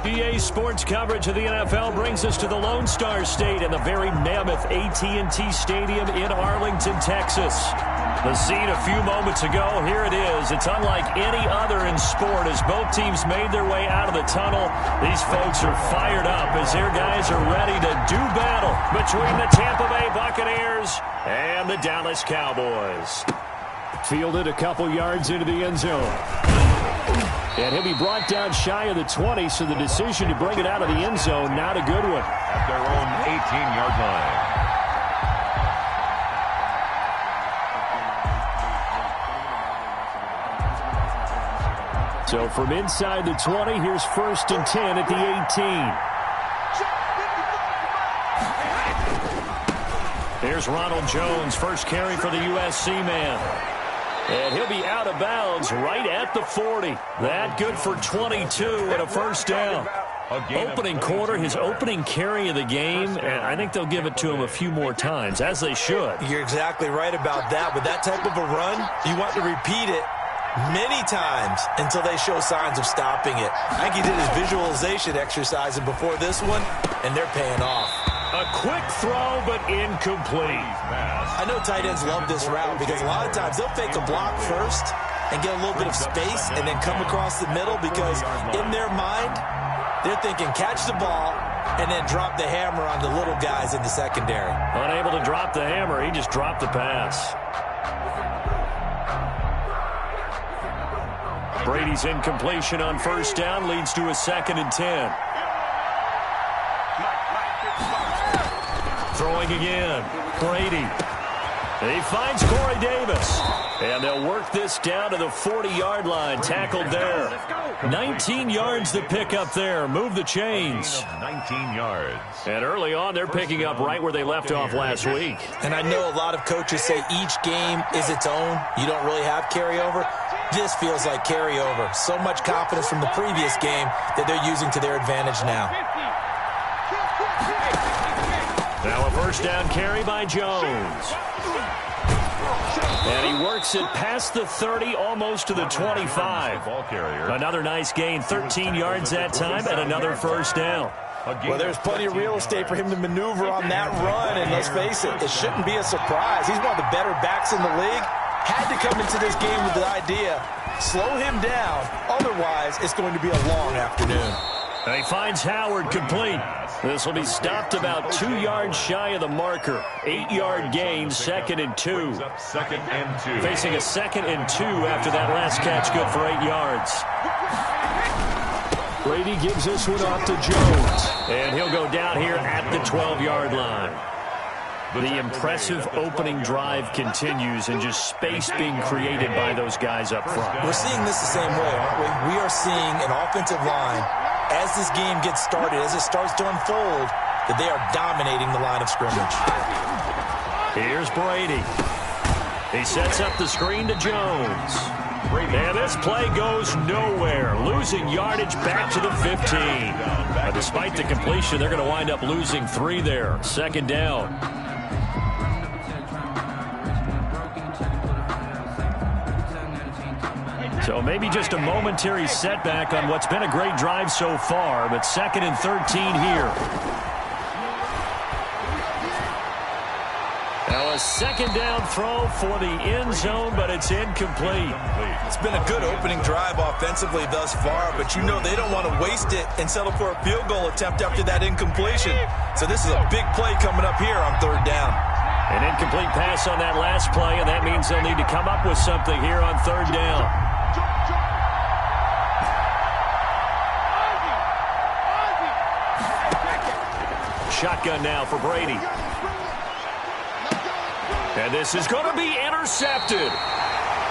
EA Sports coverage of the NFL brings us to the Lone Star State and the very mammoth AT&T Stadium in Arlington, Texas. The scene a few moments ago, here it is. It's unlike any other in sport as both teams made their way out of the tunnel. These folks are fired up as their guys are ready to do battle between the Tampa Bay Buccaneers and the Dallas Cowboys. Fielded a couple yards into the end zone. And he'll be brought down shy of the 20, so the decision to bring it out of the end zone, not a good one. At their own 18-yard line. So from inside the 20, here's 1st and 10 at the 18. Here's Ronald Jones, first carry for the USC man. And he'll be out of bounds right at the 40. That good for 22 and a first down. Opening quarter, his opening carry of the game, and I think they'll give it to him a few more times, as they should. You're exactly right about that. With that type of a run, you want to repeat it many times until they show signs of stopping it. I think he did his visualization exercise before this one, and they're paying off. A quick throw, but incomplete. I know tight ends love this route because a lot of times they'll fake a block first and get a little bit of space and then come across the middle because in their mind, they're thinking catch the ball and then drop the hammer on the little guys in the secondary. Unable to drop the hammer, he just dropped the pass. Brady's incompletion on first down leads to a 2nd and 10. Throwing again. Brady. He finds Corey Davis. And they'll work this down to the 40-yard line. Tackled there. 19 yards to pick up there. Move the chains. 19 yards. And early on, they're picking up right where they left off last week. And I know a lot of coaches say each game is its own. You don't really have carryover. This feels like carryover. So much confidence from the previous game that they're using to their advantage now. Now a first down carry by Jones. And he works it past the 30, almost to the 25. Another nice gain, 13 yards that time, and another first down. Well, there's plenty of real estate for him to maneuver on that run, and let's face it, it shouldn't be a surprise. He's one of the better backs in the league. Had to come into this game with the idea, slow him down, otherwise it's going to be a long afternoon. And he finds Howard complete. This will be stopped about 2 yards shy of the marker. 8-yard gain, 2nd and 2. Second and 2. Facing a 2nd and 2 after that last catch, good for 8 yards. Brady gives this one off to Jones. And he'll go down here at the 12-yard line. The impressive opening drive continues and just space being created by those guys up front. We're seeing this the same way, aren't we? We are seeing an offensive line, as this game gets started, as it starts to unfold, that they are dominating the line of scrimmage. Here's Brady. He sets up the screen to Jones. And this play goes nowhere, losing yardage back to the 15. Despite the completion, they're going to wind up losing 3 there. 2nd down. So maybe just a momentary setback on what's been a great drive so far, but 2nd and 13 here. Now a 2nd down throw for the end zone, but it's incomplete. It's been a good opening drive offensively thus far, but you know they don't want to waste it and settle for a field goal attempt after that incompletion. So this is a big play coming up here on 3rd down. An incomplete pass on that last play, and that means they'll need to come up with something here on 3rd down. Shotgun now for Brady. And this is going to be intercepted.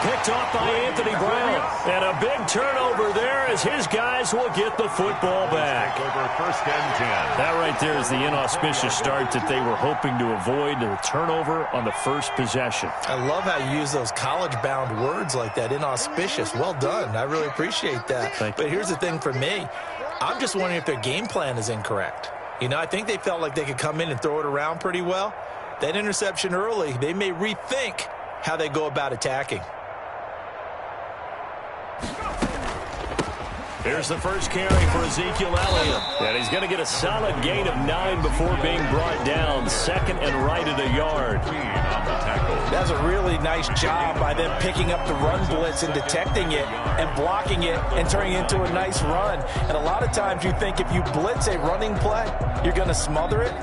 Picked off by Anthony Brown. And a big turnover there as his guys will get the football back. Over 1st and 10. That right there is the inauspicious start that they were hoping to avoid, the turnover on the first possession. I love how you use those college-bound words like that, inauspicious. Well done. I really appreciate that. But here's the thing for me. I'm just wondering if their game plan is incorrect. You know, I think they felt like they could come in and throw it around pretty well. That interception early, they may rethink how they go about attacking. Here's the first carry for Ezekiel Elliott. And he's going to get a solid gain of 9 before being brought down. Second and right at a yard. That's a really nice job by them picking up the run blitz and detecting it and blocking it and turning it into a nice run. And a lot of times you think if you blitz a running play, you're going to smother it.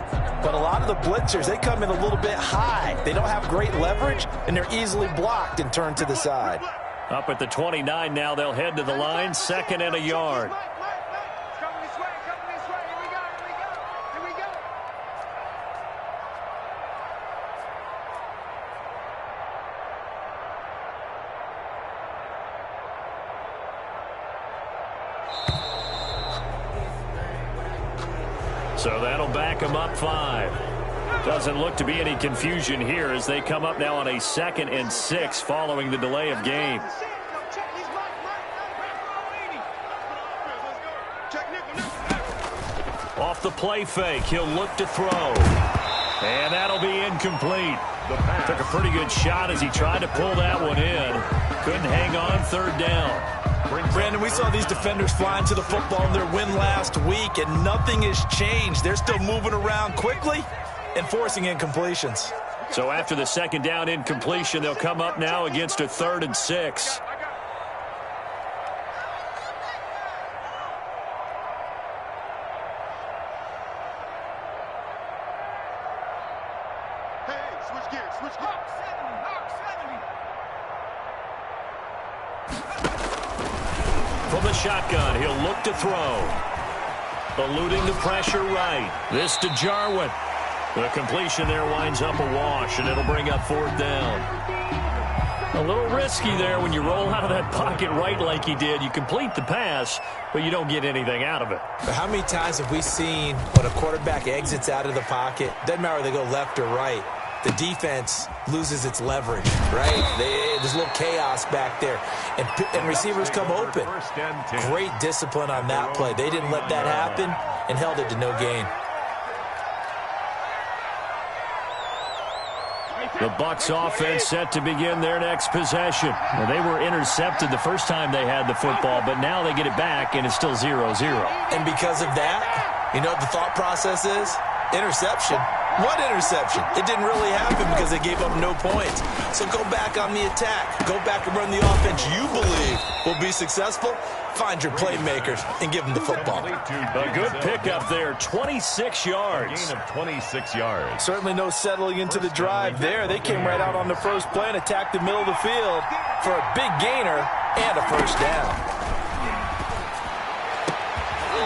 But a lot of the blitzers, they come in a little bit high. They don't have great leverage, and they're easily blocked and turned to the side. Up at the 29 now, they'll head to the line, second and a yard. So that'll back them up 5. Doesn't look to be any confusion here as they come up now on a 2nd and 6 following the delay of game. Off the play fake, he'll look to throw. And that'll be incomplete. Took a pretty good shot as he tried to pull that one in. Couldn't hang on, 3rd down. Brandon, we saw these defenders flying to the football in their win last week, and nothing has changed. They're still moving around quickly and forcing incompletions. So after the 2nd down incompletion, they'll come up now against a 3rd and 6. From the shotgun, he'll look to throw. Eluding the pressure right. This to Jarwin. The completion there winds up a wash, and it'll bring up 4th down. A little risky there when you roll out of that pocket right like he did. You complete the pass, but you don't get anything out of it. But how many times have we seen when a quarterback exits out of the pocket, doesn't matter whether they go left or right, the defense loses its leverage, right? There's a little chaos back there, and receivers come open. Great discipline on that play. They didn't let that happen and held it to no gain. The Bucs offense set to begin their next possession. Well, they were intercepted the first time they had the football, but now they get it back, and it's still 0-0. And because of that, you know what the thought process is? Interception. What interception? It didn't really happen because they gave up no points. So go back on the attack. Go back and run the offense you believe will be successful. Find your playmakers and give them the football. A good pickup there, 26 yards. Gain of 26 yards. Certainly no settling into the drive there. They came right out on the first play and attacked the middle of the field for a big gainer and a 1st down.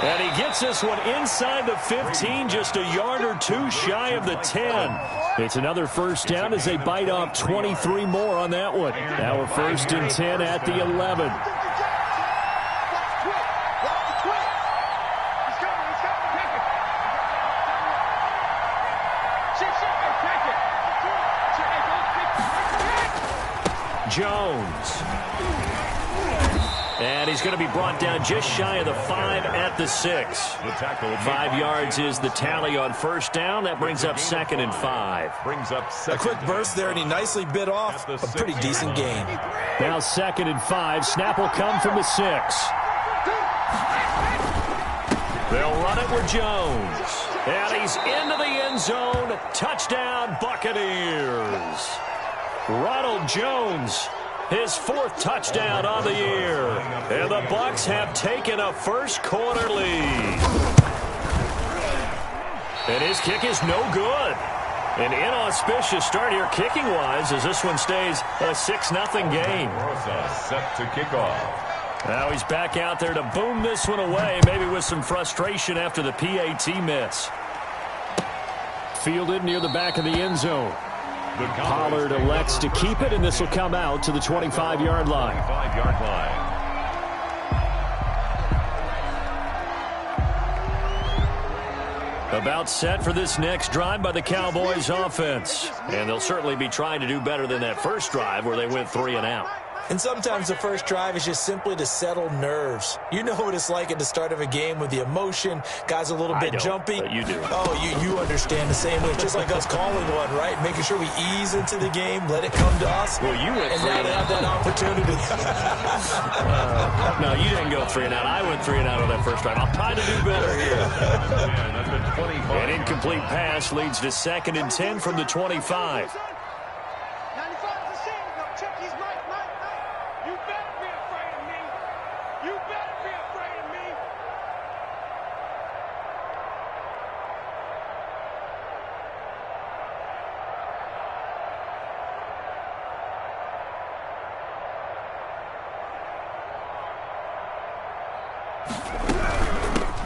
And he gets this one inside the 15, just a yard or 2 shy of the 10. It's another 1st down as they bite off 23 more on that one. Now a 1st and 10 at the 11. Jones. And he's going to be brought down just shy of the 5 at the 6. 5 yards is the tally on 1st down. That brings up 2nd and 5. A quick burst there, and he nicely bit off a pretty decent gain. Now 2nd and 5. Snap will come from the 6. They'll run it with Jones. And he's into the end zone. Touchdown, Buccaneers. Ronald Jones, his 4th touchdown on the year. And the Bucs have taken a 1st quarter lead. And his kick is no good. An inauspicious start here kicking-wise as this one stays a 6-0 game. Set to kick off. Now he's back out there to boom this one away, maybe with some frustration after the PAT miss. Fielded near the back of the end zone. Pollard elects to keep it, and this will come out to the 25-yard line. 25-yard line. About set for this next drive by the Cowboys offense. And they'll certainly be trying to do better than that first drive where they went 3 and out. And sometimes the first drive is just simply to settle nerves. You know what it's like at the start of a game with the emotion. Guys a little bit jumpy. But you do. Oh, you understand the same way. It's just like us calling one, right? Making sure we ease into the game, let it come to us. Well, you went and now they have that opportunity. No, you didn't go 3 and out. I went 3 and out on that first drive. I'll try to do better here. An incomplete pass leads to 2nd and 10 from the 25.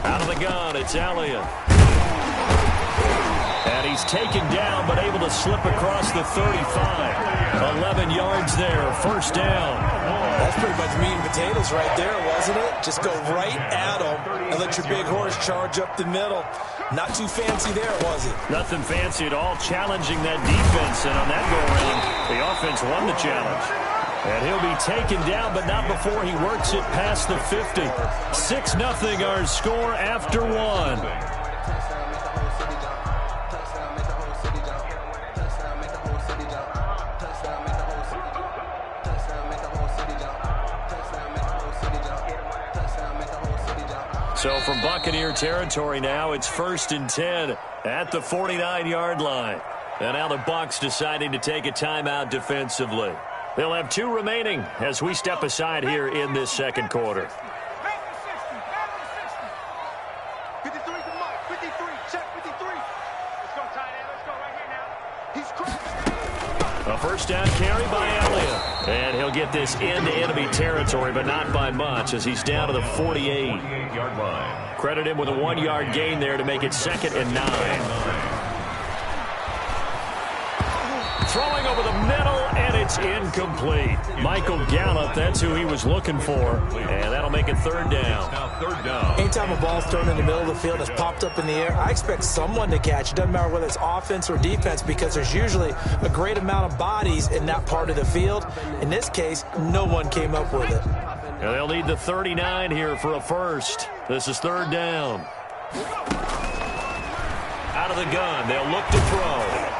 Out of the gun, it's Elliott. And he's taken down, but able to slip across the 35. 11 yards there, first down. That's pretty much meat and potatoes right there, wasn't it? Just go right at them and let your big horse charge up the middle. Not too fancy there, was it? Nothing fancy at all, challenging that defense. And on that go-around, the offense won the challenge. And he'll be taken down, but not before he works it past the 50. 6-0 our score after 1. So from Buccaneer territory now, it's 1st and 10 at the 49-yard line. And now the Bucs deciding to take a timeout defensively. They'll have 2 remaining as we step aside here in this second quarter. A first down carry by Elliott. And he'll get this into enemy territory, but not by much as he's down to the 48-yard line. Credit him with a 1-yard gain there to make it 2nd and 9. Throwing over the middle, and it's incomplete. Michael Gallup, that's who he was looking for. And that'll make it 3rd down. Now 3rd down. Anytime a ball's thrown in the middle of the field, it's popped up in the air, I expect someone to catch. It doesn't matter whether it's offense or defense because there's usually a great amount of bodies in that part of the field. In this case, no one came up with it. And they'll need the 39 here for a first. This is 3rd down. Out of the gun, they'll look to throw.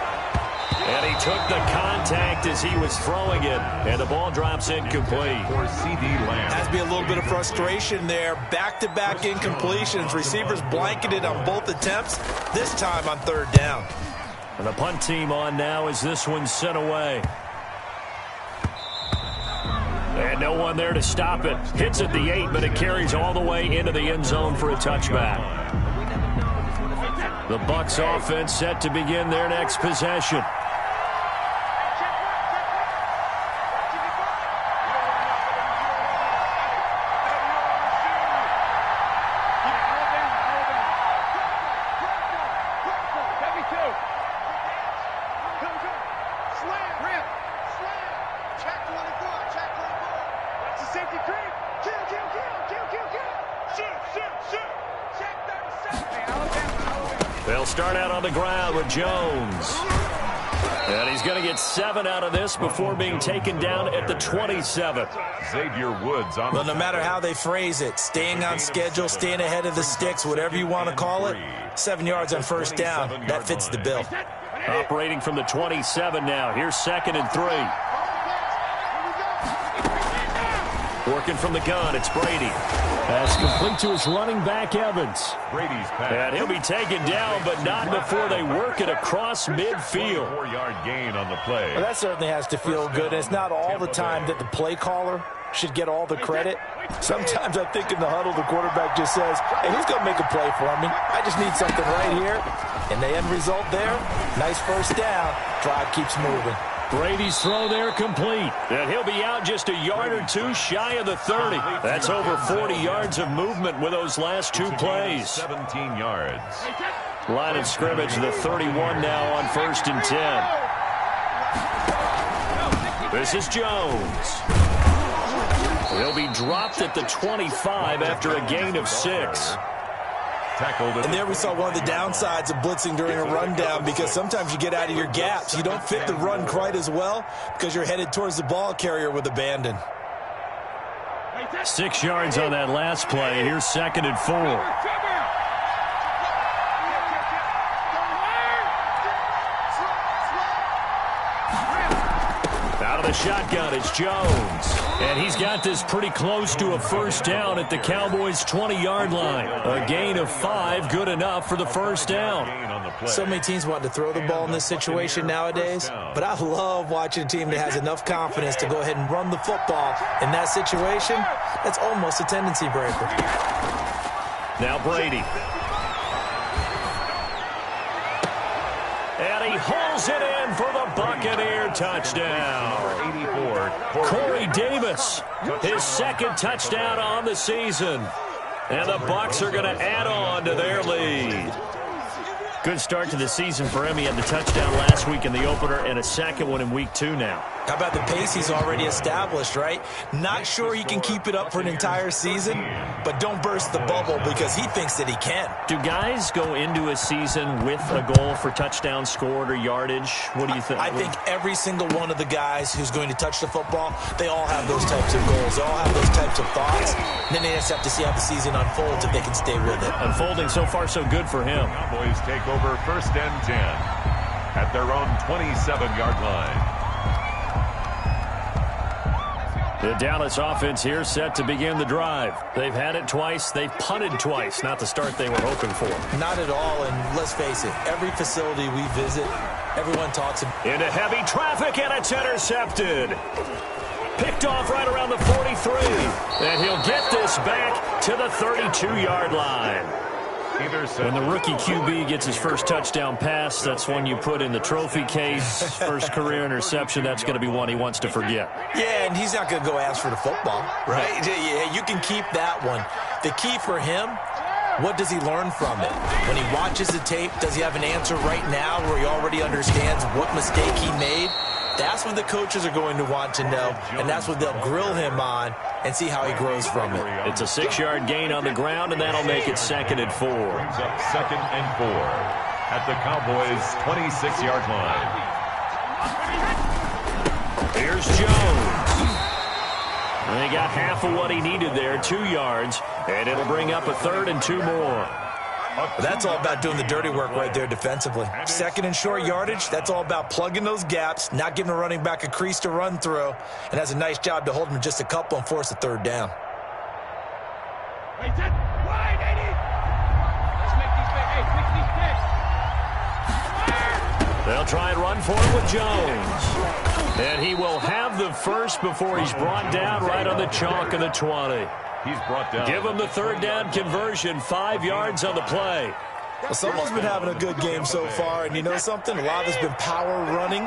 And he took the contact as he was throwing it, and the ball drops incomplete. For C.D. Lamb. Has to be a little bit of frustration there. Back-to-back incompletions. Receivers blanketed on both attempts, this time on 3rd down. And the punt team on now as this one's sent away. And no one there to stop it. Hits at the 8, but it carries all the way into the end zone for a touchback. The Bucs offense set to begin their next possession. They'll start out on the ground with Jones. And he's going to get 7 out of this before being taken down at the 27. Xavier Woods on well, no matter how they phrase it, staying on schedule, staying ahead of the sticks, whatever you want to call it, 7 yards on 1st down, that fits the bill. Operating from the 27 now. Here's 2nd and 3. Working from the gun, it's Brady. Pass complete to his running back, Evans. Brady's pass. And he'll be taken down, but not before they work it across midfield. 4-yard gain on the play. Well, that certainly has to feel good. And it's not all the time that the play caller should get all the credit. Sometimes I think in the huddle, the quarterback just says, hey, who's going to make a play for me? I just need something right here. And the end result there, nice 1st down. Drive keeps moving. Brady's throw there complete. And he'll be out just a yard or 2 shy of the 30. That's over 40 yards of movement with those last 2 plays. 17 yards. Line of scrimmage, the 31 now on 1st and 10. This is Jones. He'll be dropped at the 25 after a gain of 6. Tackled. And there we saw one of the downsides of blitzing during a rundown, because sometimes you get out of your gaps. You don't fit the run quite as well because you're headed towards the ball carrier with abandon. 6 yards on that last play. Here's 2nd and 4. Out of the shotgun, it's Jones. And he's got this pretty close to a first down at the Cowboys' 20-yard line. A gain of 5, good enough for the first down. So many teams want to throw the ball in this situation nowadays, but I love watching a team that has enough confidence to go ahead and run the football. In that situation, that's almost a tendency breaker. Now Brady. And he hauls it in for the Buccaneer touchdown. 84. Corey Davis, his 2nd touchdown on the season. And the Bucs are going to add on to their lead. Good start to the season for him. He had the touchdown last week in the opener and a 2nd one in week 2 now. How about the pace he's already established, right? Not sure he can keep it up for an entire season, but don't burst the bubble because he thinks that he can. Do guys go into a season with a goal for touchdowns scored or yardage? What do you think? I think every single one of the guys who's going to touch the football, they all have those types of goals. They all have those types of thoughts. And then they just have to see how the season unfolds if they can stay with it. Unfolding so far so good for him. Cowboys take over 1st and 10 at their own 27-yard line. The Dallas offense here set to begin the drive. They've had it twice. They've punted twice. Not the start they were hoping for. Not at all, and let's face it, every facility we visit, everyone talks about... Into heavy traffic, and it's intercepted. Picked off right around the 43. And he'll get this back to the 32-yard line. When the rookie QB gets his first touchdown pass, that's one you put in the trophy case. First career interception, that's going to be one he wants to forget. Yeah, and he's not going to go ask for the football, right? Yeah, you can keep that one. The key for him, what does he learn from it? When he watches the tape, does he have an answer right now where he already understands what mistake he made? That's what the coaches are going to want to know, and that's what they'll grill him on and see how he grows from it. It's a 6-yard gain on the ground, and that'll make it 2nd and 4. Brings up 2nd and 4 at the Cowboys' 26-yard line. Here's Jones. And he got half of what he needed there, 2 yards, and it'll bring up a 3rd and 2 more. That's all about doing the dirty work right there defensively. 2nd and short yardage, that's all about plugging those gaps, not giving a running back a crease to run through, and has a nice job to hold him just a couple and force a 3rd down. They'll try and run for it with Jones. And he will have the first before he's brought down right on the chalk of the 20. He's brought down. Give him the 3rd down conversion, 5 yards on the play. Well, someone's been having a good game so far, and you know something? A lot of it's been power running.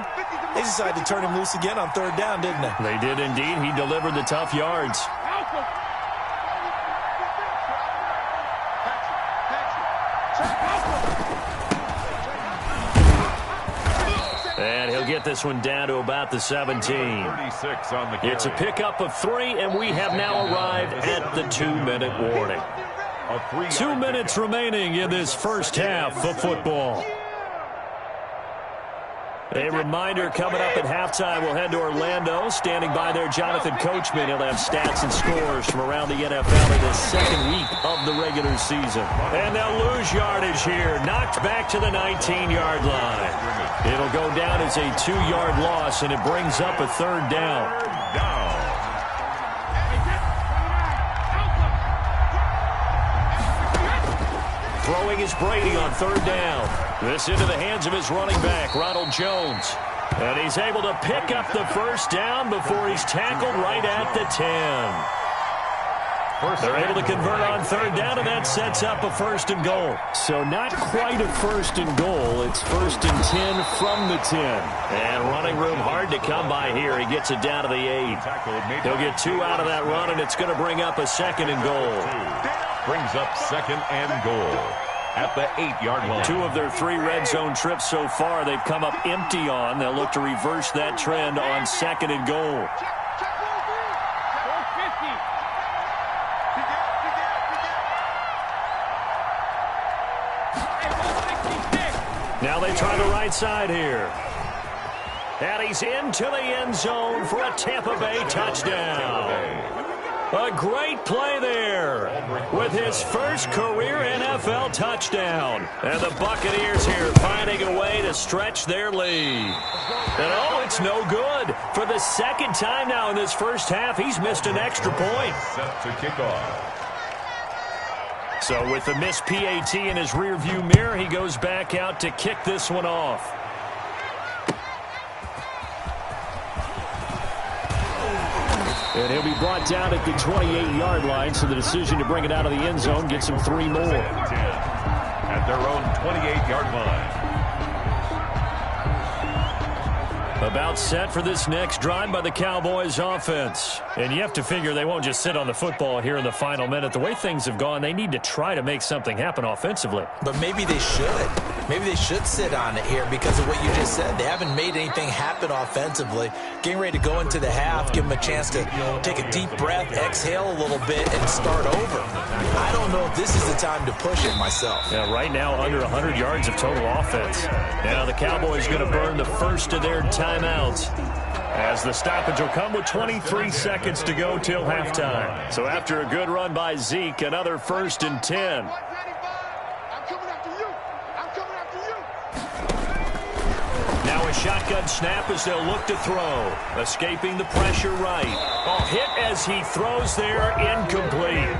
They decided to turn him loose again on 3rd down, didn't they? They did indeed. He delivered the tough yards. And he'll get this one down to about the 17. 36 on the carry. It's a pickup of 3, and we have now arrived at the 2-minute warning. 2 minutes remaining in this first half of football. A reminder, coming up at halftime, we'll head to Orlando. Standing by there, Jonathan Coachman. He'll have stats and scores from around the NFL in the 2nd week of the regular season. And they'll lose yardage here. Knocked back to the 19-yard line. It'll go down as a 2-yard loss, and it brings up a 3rd down. Throwing is Brady on 3rd down. This into the hands of his running back, Ronald Jones. And he's able to pick up the first down before he's tackled right at the 10. They're able to convert on 3rd down, and that sets up a 1st and goal. So not quite a 1st and goal. It's 1st and 10 from the 10. And running room hard to come by here. He gets it down to the 8. He'll get 2 out of that run, and it's going to bring up a 2nd and goal. Brings up 2nd and goal at the 8-yard line. 2 of their 3 red zone trips so far, they've come up empty on. They'll look to reverse that trend on 2nd and goal. Now they try the right side here. And he's into the end zone for a Tampa Bay touchdown. A great play there with his first career NFL touchdown. And the Buccaneers here finding a way to stretch their lead. And oh, it's no good. For the second time now in this first half, he's missed an extra point. Set to kick off. So with the missed PAT in his rearview mirror, he goes back out to kick this one off. And he'll be brought down at the 28-yard line, so the decision to bring it out of the end zone gets him 3 more. At their own 28-yard line. About set for this next drive by the Cowboys offense. And you have to figure they won't just sit on the football here in the final minute. The way things have gone, they need to try to make something happen offensively. But maybe they should. Maybe they should sit on it here because of what you just said. They haven't made anything happen offensively. Getting ready to go into the half, give them a chance to take a deep breath, exhale a little bit, and start over. I don't know if this is the time to push it myself. Yeah, right now under 100 yards of total offense. Now the Cowboys going to burn the first of their timeouts, as the stoppage will come with 23 seconds to go till halftime. So after a good run by Zeke, another 1st and 10. Now a shotgun snap as they'll look to throw. Escaping the pressure right. Oh, hit as he throws there, incomplete.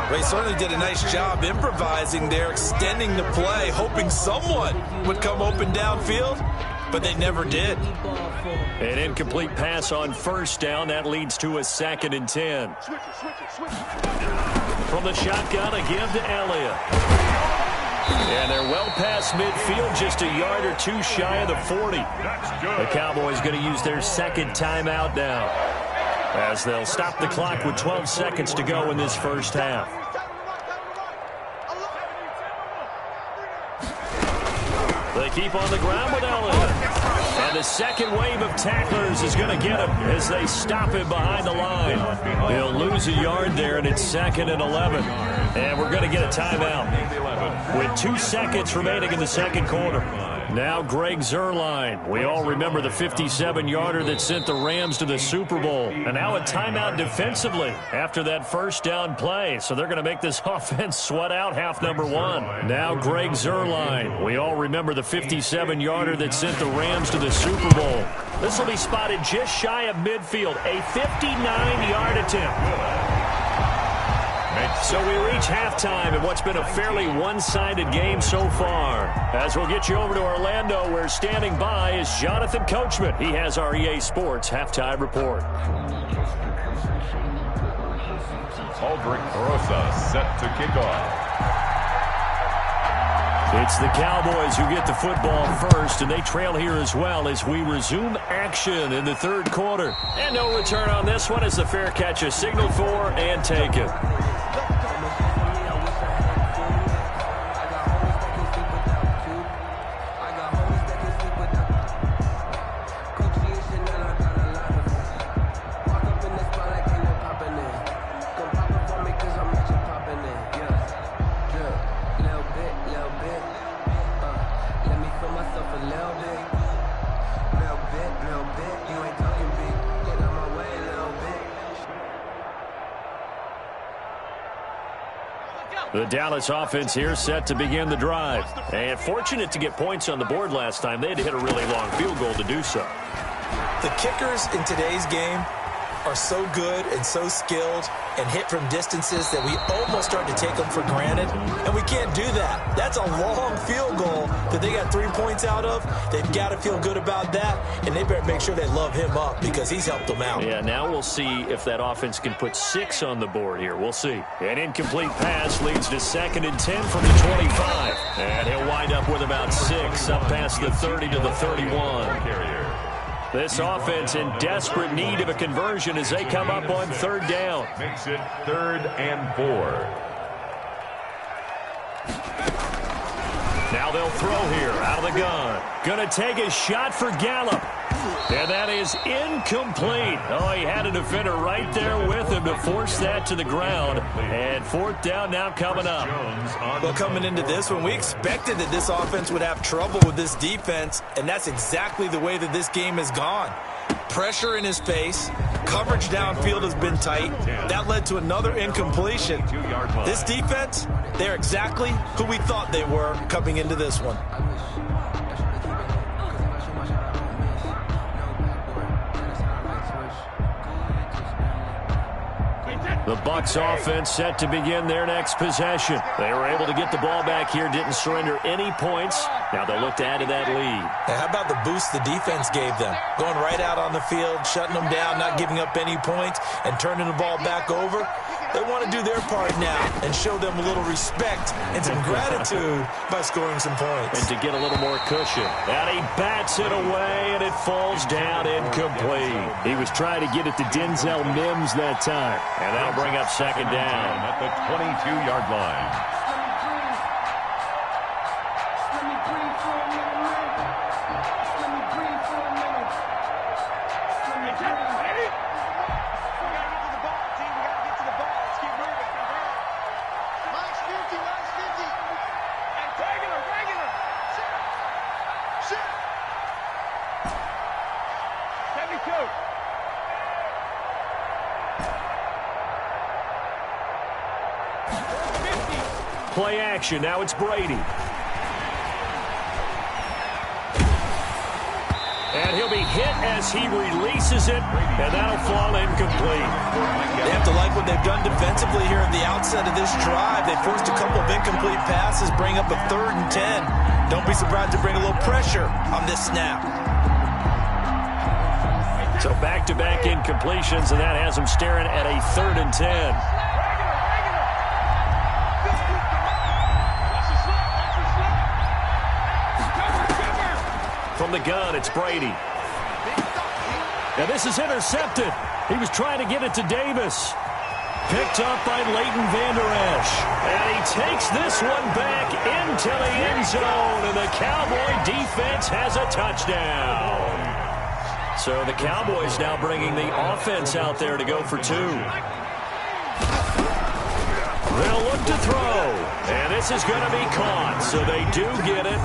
Well, he certainly did a nice job improvising there, extending the play, hoping someone would come open downfield, but they never did. An incomplete pass on 1st down. That leads to a 2nd and 10. From the shotgun, a give to Elliott. And they're well past midfield, just a yard or 2 shy of the 40. The Cowboys going to use their 2nd timeout now, as they'll stop the clock with 12 seconds to go in this first half. They keep on the ground with Elliott. And the second wave of tacklers is going to get him as they stop him behind the line. He'll lose a yard there, and it's 2nd and 11. And we're going to get a timeout with 2 seconds remaining in the second quarter. Now Greg Zuerlein. We all remember the 57-yarder that sent the Rams to the Super Bowl. And now a timeout defensively after that 1st down play. So they're going to make this offense sweat out half number 1. Now Greg Zuerlein. We all remember the 57-yarder that sent the Rams to the Super Bowl. This will be spotted just shy of midfield. A 59-yard attempt. So we reach halftime in what's been a fairly one-sided game so far. As we'll get you over to Orlando, where standing by is Jonathan Coachman. He has our EA Sports halftime report. Aldrick Rosa set to kick off. It's the Cowboys who get the football first, and they trail here as well as we resume action in the 3rd quarter. And no return on this one as the fair catch is signaled for and taken. The Dallas offense here set to begin the drive. And fortunate to get points on the board last time. They had to hit a really long field goal to do so. The kickers in today's game are so good and so skilled and hit from distances that we almost start to take them for granted. And we can't do that. That's a long field goal that they got 3 points out of. They've got to feel good about that. And they better make sure they love him up because he's helped them out. Yeah, now we'll see if that offense can put 6 on the board here. We'll see. An incomplete pass leads to 2nd and 10 from the 25. And he'll wind up with about 6 up past the 30 to the 31. This offense in desperate need of a conversion as they come up on 3rd down. Makes it 3rd and 4. Now they'll throw here out of the gun. Going to take a shot for Gallup. And that is incomplete. Oh, he had a defender right there with him to force that to the ground. And fourth down now coming up. Well, coming into this one, we expected that this offense would have trouble with this defense, and that's exactly the way that this game has gone. Pressure in his face. Coverage downfield has been tight. That led to another incompletion. This defense, they're exactly who we thought they were coming into this one. The Bucs offense set to begin their next possession. They were able to get the ball back here, didn't surrender any points. Now they'll look to add to that lead. Now, how about the boost the defense gave them? Going right out on the field, shutting them down, not giving up any points, and turning the ball back over. They want to do their part now and show them a little respect and some gratitude by scoring some points. And to get a little more cushion. And he bats it away, and it falls down incomplete. He was trying to get it to Denzel Mims that time. And that'll bring up second down at the 22-yard line. Play action. Now it's Brady. And he'll be hit as he releases it, and that'll fall incomplete. They have to like what they've done defensively here at the outset of this drive. They forced a couple of incomplete passes, bring up a 3rd and 10. Don't be surprised to bring a little pressure on this snap. So back-to-back incompletions, and that has them staring at a 3rd and 10. From the gun, it's Brady. And this is intercepted. He was trying to get it to Davis. Picked up by Leighton Vander Esch. And he takes this one back into the end zone. And the Cowboy defense has a touchdown. So the Cowboys now bringing the offense out there to go for 2. They'll look to throw, and this is going to be caught, so they do get it.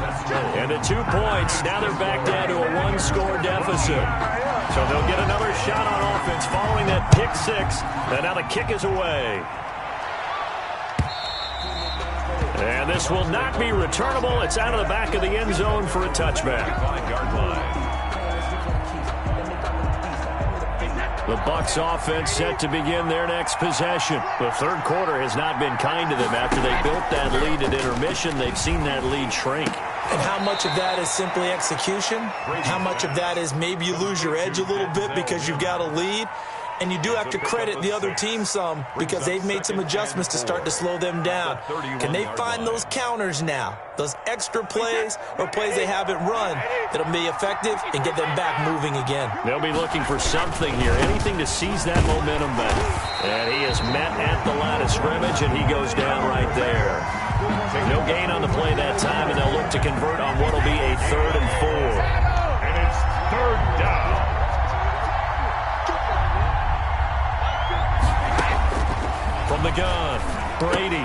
And the 2 points, now they're back down to a 1-score deficit. So they'll get another shot on offense following that pick 6, and now the kick is away. And this will not be returnable. It's out of the back of the end zone for a touchback. 5-yard line. The Bucs offense set to begin their next possession. The third quarter has not been kind to them. After they built that lead at intermission, they've seen that lead shrink. And how much of that is simply execution? How much of that is maybe you lose your edge a little bit because you've got a lead? And you do have to credit the other team some because they've made some adjustments to start to slow them down. Can they find those counters now? Those extra plays or plays they haven't run that'll be effective and get them back moving again. They'll be looking for something here, anything to seize that momentum back. And he is met at the line of scrimmage, and he goes down right there. No gain on the play that time, and they'll look to convert on what will be a 3rd and 4. And it's 3rd down. From the gun, Brady.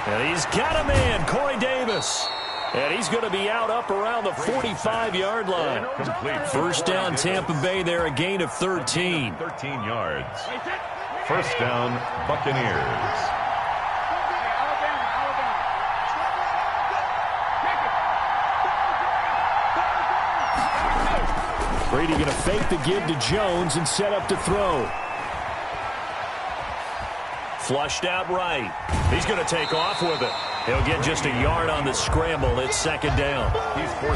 And he's got a man, Corey Davis. And he's going to be out up around the 45-yard line. First down, Tampa Bay there, a gain of 13. 13 yards. First down, Buccaneers. Brady going to fake the give to Jones and set up to throw. Flushed out right. He's going to take off with it. He'll get just a yard on the scramble. It's second down.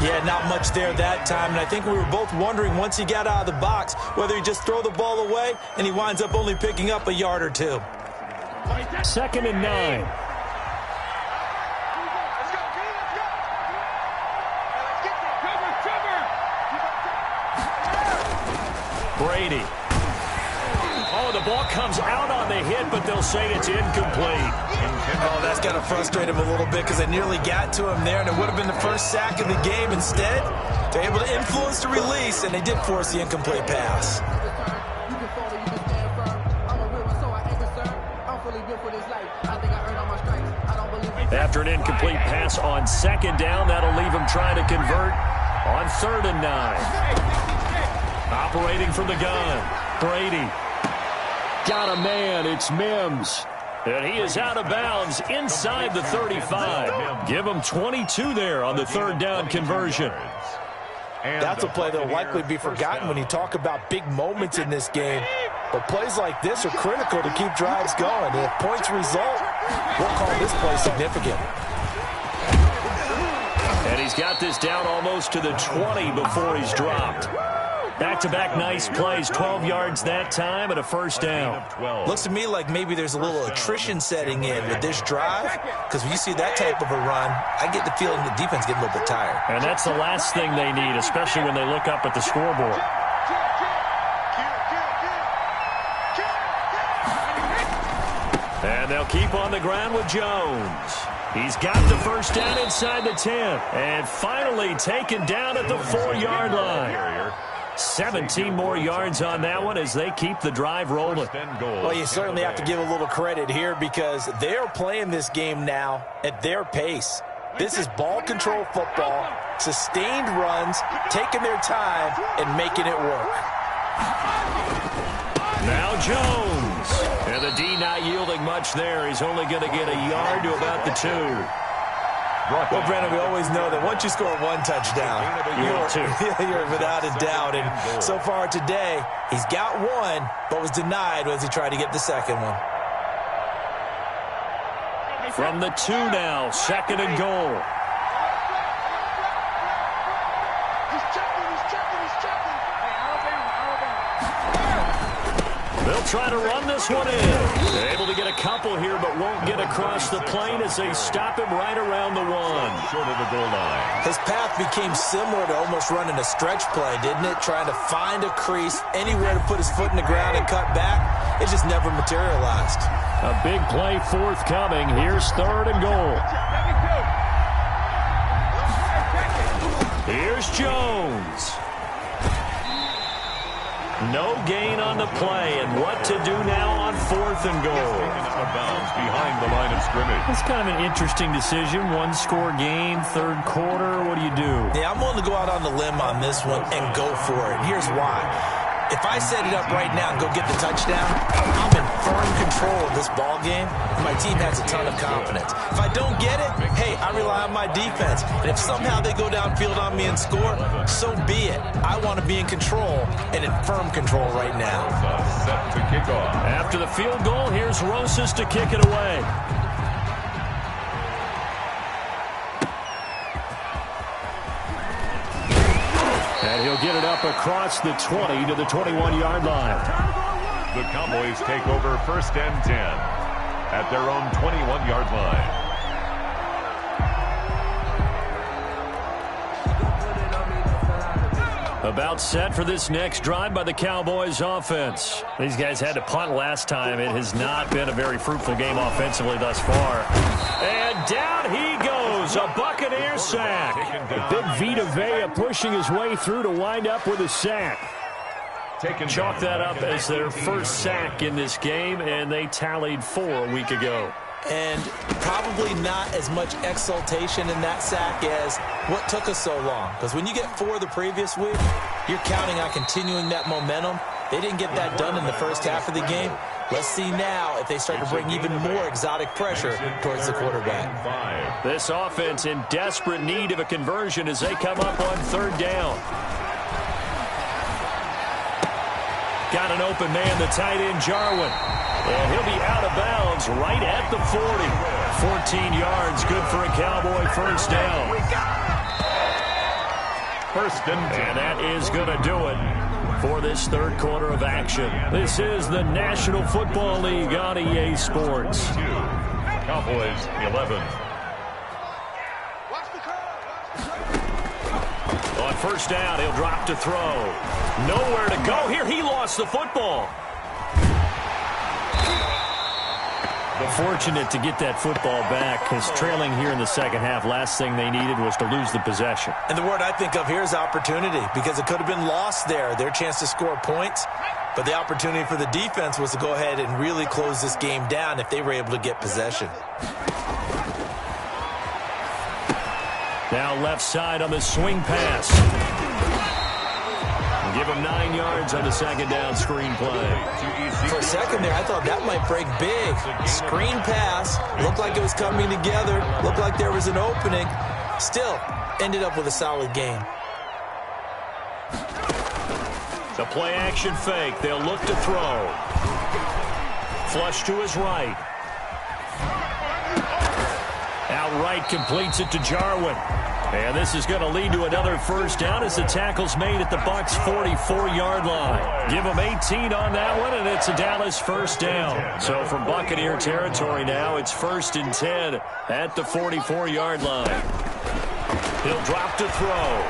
Yeah, not much there that time. And I think we were both wondering once he got out of the box whether he just throw the ball away and he winds up only picking up a yard or 2. 2nd and 9. Brady. Oh, throw. The ball comes out on the hit, but they'll say it's incomplete. Oh, that's got to frustrate him a little bit because they nearly got to him there, and it would have been the first sack of the game. Instead, they're able to influence the release, and they did force the incomplete pass. After an incomplete pass on second down, that'll leave him trying to convert on 3rd and 9. Operating from the gun, Brady. Got a man, it's Mims. And he is out of bounds inside the 35. Give him 22 there on the 3rd down conversion. That's a play that will likely be forgotten when you talk about big moments in this game. But plays like this are critical to keep drives going. And if points result, we'll call this play significant. And he's got this down almost to the 20 before he's dropped. Back-to-back nice plays, 12 yards that time and a first down. Looks to me like maybe there's a little attrition setting in with this drive, because when you see that type of a run, I get the feeling the defense getting a little bit tired. And that's the last thing they need, especially when they look up at the scoreboard. And they'll keep on the ground with Jones. He's got the first down inside the 10. And finally taken down at the 4-yard line. 17 more yards on that one as they keep the drive rolling. Well, you certainly have to give a little credit here because they're playing this game now at their pace. This is ball control football, sustained runs, taking their time, and making it work. Now Jones. And the D not yielding much there. He's only going to get a yard to about the 2. Well, Brandon, we always know that once you score one touchdown, you're without a doubt. And so far today, he's got one, but was denied as he tried to get the second one. From the 2 now, 2nd and goal. They'll try to run this one in. They're able to get a couple here, but won't get across the plane as they stop him right around the 1. Short of the goal line. His path became similar to almost running a stretch play, didn't it? Trying to find a crease, anywhere to put his foot in the ground and cut back. It just never materialized. A big play forthcoming. Here's 3rd and goal. Here's Jones. No gain on the play, and what to do now on 4th and goal. Out of bounds behind the line of scrimmage. It's kind of an interesting decision. 1-score game, 3rd quarter. What do you do? Yeah, I'm willing to go out on the limb on this one and go for it. Here's why. If I set it up right now and go get the touchdown, I'm in firm control of this ball game, and my team has a ton of confidence. If I don't get it, hey, I rely on my defense. And if somehow they go downfield on me and score, so be it. I want to be in control and in firm control right now. Set to kick off. After the field goal, here's Rosas to kick it away. And he'll get it up across the 20 to the 21-yard line. The Cowboys take over 1st and 10 at their own 21-yard line. About set for this next drive by the Cowboys offense. These guys had to punt last time. It has not been a very fruitful game offensively thus far. And down he goes, a Buccaneer sack. Big Vita Vea pushing his way through to wind up with a sack. Chalk that up as their first sack in this game, and they tallied 4 a week ago. And probably not as much exultation in that sack as what took us so long. Because when you get 4 the previous week, you're counting on continuing that momentum. They didn't get that done in the first half of the game. Let's see now if they start to bring even more exotic pressure towards the quarterback. This offense in desperate need of a conversion as they come up on 3rd down. Got an open man, the tight end, Jarwin. And he'll be out of bounds right at the 40. 14 yards, good for a Cowboy first down. 1st and 10. And that is going to do it for this 3rd quarter of action. This is the National Football League on EA Sports. 2. Cowboys 11. On 1st down, he'll drop to throw. Nowhere to go here. He lost the football. Fortunate to get that football back, because trailing here in the second half, last thing they needed was to lose the possession. And the word I think of here is opportunity, because it could have been lost there, their chance to score points. But the opportunity for the defense was to go ahead and really close this game down if they were able to get possession. Now left side on the swing pass. Give him 9 yards on the second down screen play. For a second there, I thought that might break big. Screen pass. Looked like it was coming together. Looked like there was an opening. Still, ended up with a solid game. The play action fake. They'll look to throw. Flush to his right. Outright completes it to Jarwin. And this is going to lead to another first down as the tackle's made at the Bucs' 44-yard line. Give them 18 on that one, and it's a Dallas first down. So from Buccaneer territory now, it's 1st and 10 at the 44-yard line. He'll drop to throw.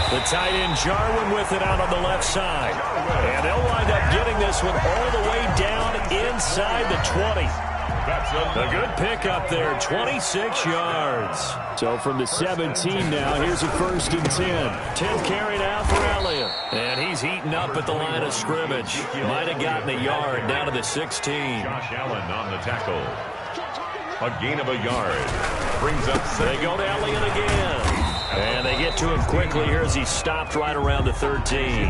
The tight end Jarwin with it out on the left side. And they'll wind up getting this one all the way down inside the 20. A good pickup there, 26 yards. So from the 17 now, here's a 1st and 10. 10th carry now for Elliott. And he's heating up at the line of scrimmage. Might have gotten a yard down to the 16. Josh Allen on the tackle. A gain of a yard. Brings up 7. They go to Elliott again. And they get to him quickly here as he stopped right around the 13.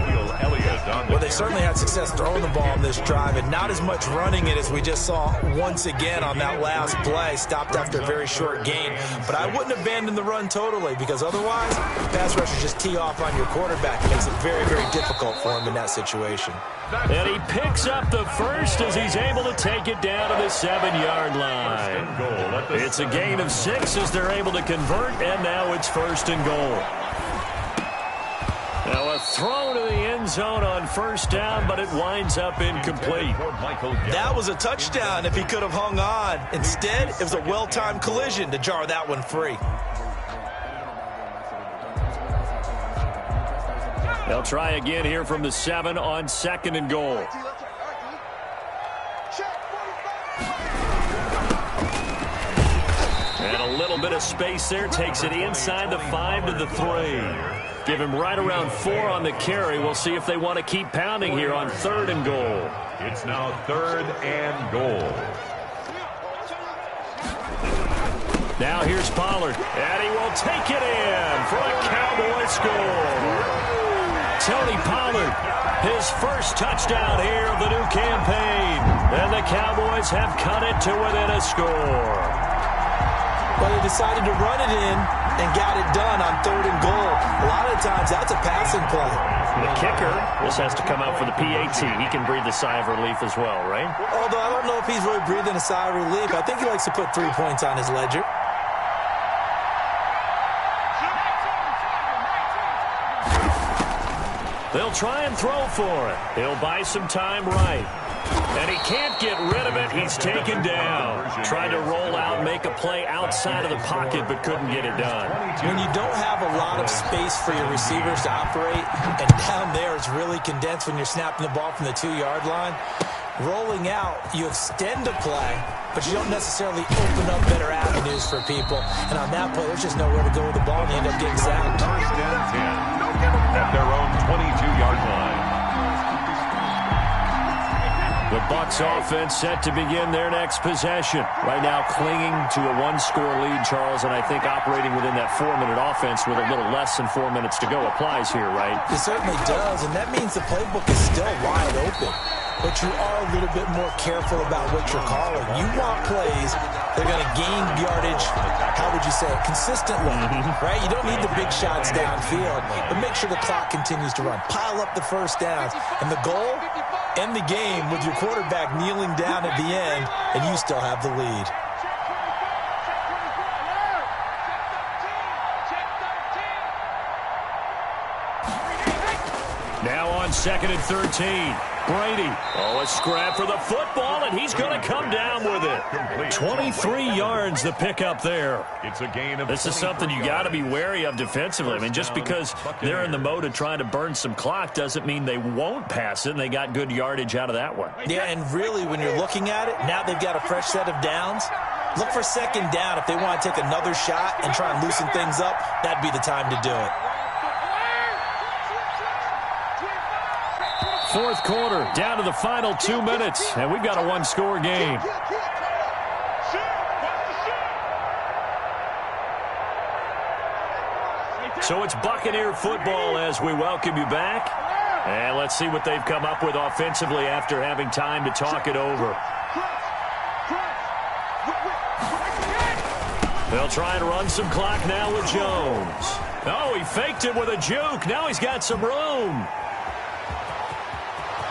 Well, they certainly had success throwing the ball on this drive, and not as much running it as we just saw once again on that last play. Stopped after a very short gain. But I wouldn't abandon the run totally, because otherwise, pass rushers just tee off on your quarterback. It makes it very, very difficult for him in that situation. And he picks up the first as he's able to take it down to the 7-yard line. It's a gain of 6 as they're able to convert, and now it's 1st and goal. Now a throw to the end zone on 1st down, but it winds up incomplete. That was a touchdown if he could have hung on. Instead, it was a well-timed collision to jar that one free. They'll try again here from the 7 on 2nd and goal. And a little bit of space there. Takes it inside the 5 to the 3. Give him right around 4 on the carry. We'll see if they want to keep pounding here on 3rd and goal. It's now 3rd and goal. Now here's Pollard. And he will take it in for a Cowboy score. Tony Pollard, his first touchdown here of the new campaign. And the Cowboys have cut it to within a score. Well, they decided to run it in and got it done on 3rd and goal. A lot of times, that's a passing play. The kicker, this has to come out for the PAT. He can breathe a sigh of relief as well, right? Although I don't know if he's really breathing a sigh of relief. I think he likes to put 3 points on his ledger. They'll try and throw for it. He'll buy some time right. And he can't get rid of it. He's taken down. Tried to roll out, make a play outside of the pocket, but couldn't get it done. When you don't have a lot of space for your receivers to operate, and down there it's really condensed when you're snapping the ball from the 2-yard line, rolling out, you extend the play, but you don't necessarily open up better avenues for people. And on that play, there's just nowhere to go with the ball, and you end up getting sacked. 1st and 10 at their own 22-yard line. The Bucs offense set to begin their next possession. Right now clinging to a 1-score lead, Charles, and I think operating within that 4-minute offense with a little less than 4 minutes to go applies here, right? It certainly does, and that means the playbook is still wide open. But you are a little bit more careful about what you're calling. You want plays that are going to gain yardage, how would you say it, consistently, right? You don't need the big shots downfield, but make sure the clock continues to run. Pile up the first downs. And the goal? End the game with your quarterback kneeling down at the end, and you still have the lead. Now on 2nd and 13. Brady. Oh, a scrap for the football, and he's going to come down with it. 23 yards the pickup there. It's a gain of This is something you got to be wary of defensively. I mean, just because they're in the mode of trying to burn some clock doesn't mean they won't pass it, and they got good yardage out of that one. Yeah, and really, when you're looking at it, now they've got a fresh set of downs. Look for second down. If they want to take another shot and try and loosen things up, that'd be the time to do it. Fourth quarter, down to the final 2 minutes, and we've got a one-score game. So it's Buccaneer football as we welcome you back. And let's see what they've come up with offensively after having time to talk it over. They'll try and run some clock now with Jones. Oh, he faked it with a juke. Now he's got some room.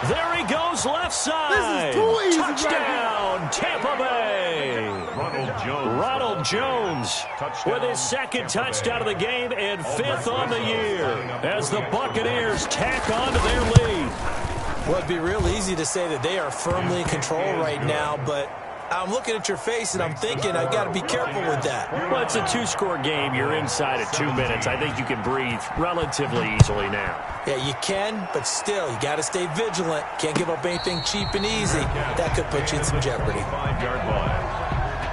There he goes, left side. Touchdown, Tampa Bay. Ronald Jones with his second touchdown of the game and fifth on the year as the Buccaneers tack on to their lead. Well, it'd be real easy to say that they are firmly in control right now, but I'm looking at your face and I'm thinking I've got to be careful with that. Well, it's a two-score game. You're inside at 2 minutes. I think you can breathe relatively easily now. Yeah, you can, but still, you got to stay vigilant. Can't give up anything cheap and easy. That could put you in some jeopardy. 5-yard line.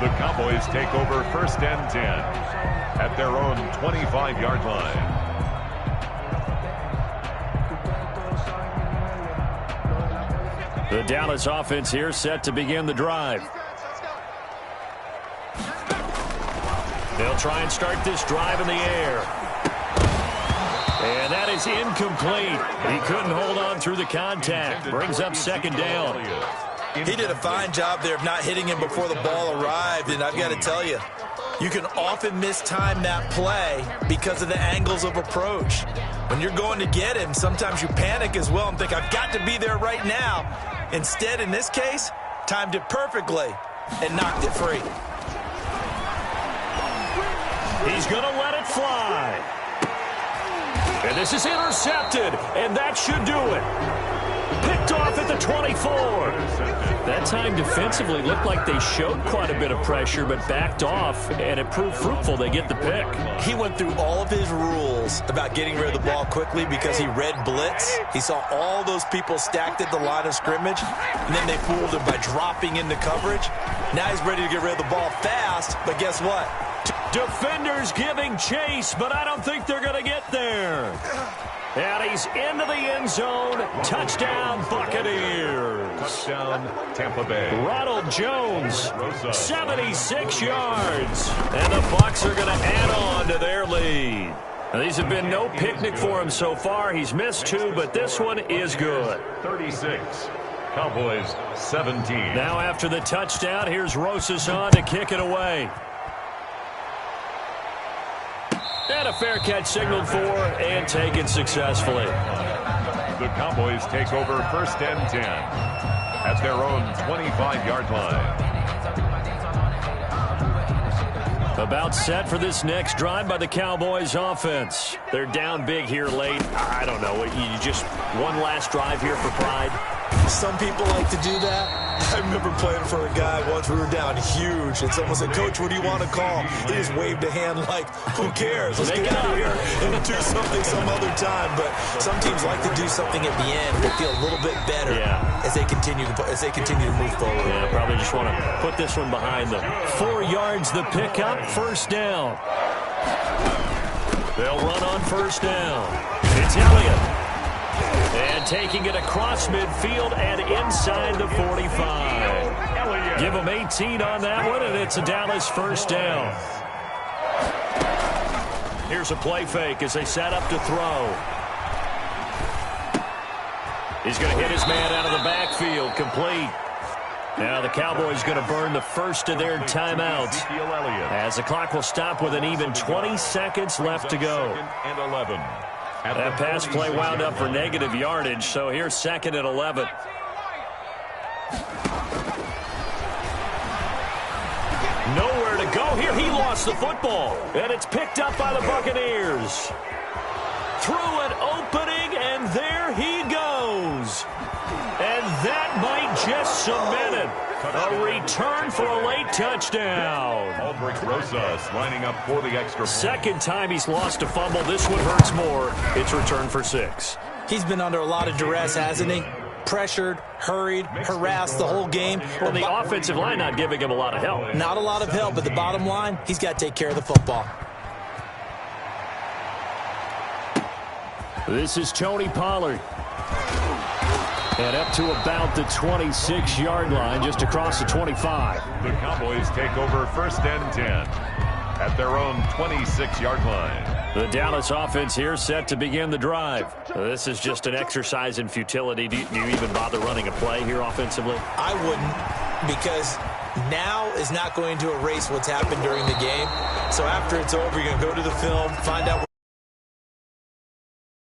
The Cowboys take over 1st and 10 at their own 25-yard line. The Dallas offense here set to begin the drive. They'll try and start this drive in the air. And that is incomplete. He couldn't hold on through the contact. Brings up second down. He did a fine job there of not hitting him before the ball arrived, and I've got to tell you, you can often mistime that play because of the angles of approach. When you're going to get him, sometimes you panic as well and think, I've got to be there right now. Instead, in this case, timed it perfectly and knocked it free. He's going to let it fly. And this is intercepted, and that should do it. Picked off at the 24. That time defensively looked like they showed quite a bit of pressure, but backed off, and it proved fruitful. They get the pick. He went through all of his rules about getting rid of the ball quickly because he read blitz. He saw all those people stacked at the line of scrimmage, and then they fooled him by dropping into coverage. Now he's ready to get rid of the ball fast, but guess what? Defenders giving chase, but I don't think they're going to get there. And he's into the end zone. Touchdown, Buccaneers. Touchdown, Tampa Bay. Ronald Jones, 76 yards. And the Bucs are going to add on to their lead. Now, these have been no picnic for him so far. He's missed 2, but this one is good. 36. Cowboys, 17. Now after the touchdown, here's Rosas on to kick it away. And a fair catch signaled for and taken successfully. The Cowboys take over 1st and 10 at their own 25-yard line. About set for this next drive by the Cowboys offense. They're down big here late. I don't know. You just one last drive here for pride. Some people like to do that. I remember playing for a guy once. We were down huge, and someone said, Coach, what do you want to call? He just waved a hand like, who cares? Let's get out of here and do something some other time. But some teams like to do something at the end. They feel a little bit better as they continue to move forward. Yeah, probably just want to put this one behind them. 4 yards the pickup, first down. They'll run on first down. It's Elliott. And taking it across midfield and inside the 45. Give them 18 on that one, and it's a Dallas first down. Here's a play fake as they set up to throw. He's going to hit his man out of the backfield, complete. Now the Cowboys going to burn the first of their timeouts as the clock will stop with an even 20 seconds left to go. That pass play wound up for negative yardage, so here's 2nd and 11. Nowhere to go here. He lost the football, and it's picked up by the Buccaneers. Through an opening, and there he goes. And cemented. A return for a late touchdown. Aldrich Rosas lining up for the extra point. Second time he's lost a fumble. This one hurts more. It's returned for 6. He's been under a lot of duress, hasn't he? Pressured, hurried, harassed the whole game. Well, the offensive line not giving him a lot of help. Not a lot of help, but the bottom line, he's got to take care of the football. This is Tony Pollard. And up to about the 26-yard line, just across the 25. The Cowboys take over 1st and 10 at their own 26-yard line. The Dallas offense here set to begin the drive. This is just an exercise in futility. Do you even bother running a play here offensively? I wouldn't, because now is not going to erase what's happened during the game. So after it's over, you're going to go to the film, find out